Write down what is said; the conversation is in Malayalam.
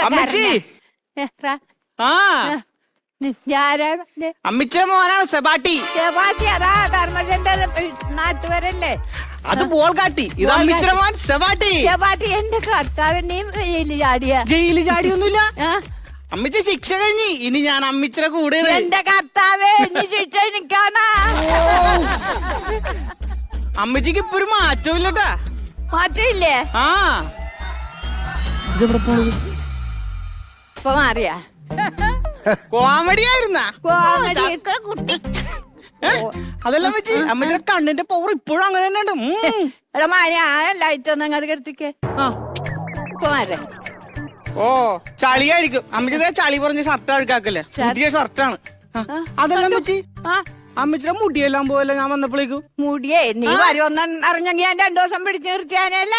അമ്മച്ചി അമ്മച്ചി ആ അമ്മിച്ചിയുടെ മോനാണ് സെബാട്ടി. നാട്ടുകാരല്ലേ? അത് ബോൾ കാട്ടി. ഇത് അമ്മിച്ചിയുടെ മോൻ സെബാട്ടി. എന്റെ കർത്താവിനെയും ജയിലിൽ ചാടിയൊന്നുമില്ല. അമ്മിച്ച ശിക്ഷ കഴിഞ്ഞി. ഇനി ഞാൻ അമ്മിച്ചിയുടെ കൂടെ. എന്റെ കർത്താവേ, ശിക്ഷ എനിക്കാണ്. അമ്മച്ചിക്ക് ഇപ്പൊ ഒരു മാറ്റവും ഇല്ലട്ടാ. മാറ്റമില്ലേ? ആ ഇപ്പൊ മാറിയാ? കോമഡി ആയിരുന്ന കുട്ടി. അതെല്ലാം വെച്ച് അമ്മച്ചിയുടെ കണ്ണിന്റെ പവർ ഇപ്പോഴും അങ്ങനെ തന്നെ ഉണ്ട്. എടാ മാനാ, ലൈറ്റ് ഒന്ന് അങ്ങോട്ട് കെടുത്തിക്കേ. ഇപ്പൊ മാറേ. ഓ ചളിയായിരിക്കും. അമ്മച്ചി ചളി പറഞ്ഞ ഷർട്ട് അഴുക്കാക്കല്ലേ? പുതിയ ഷർട്ടാണ്. അതെല്ലാം വെച്ച് അമ്മച്ചിയുടെ മുടിയെല്ലാം പോയല്ലോ ഞാൻ വന്നപ്പോഴേക്കും. മുടിയേ നീ വരുമെന്ന് അറിഞ്ഞെങ്കിൽ ഞാൻ 2 ദിവസം പിടിച്ചു നിർത്തിയാനല്ല.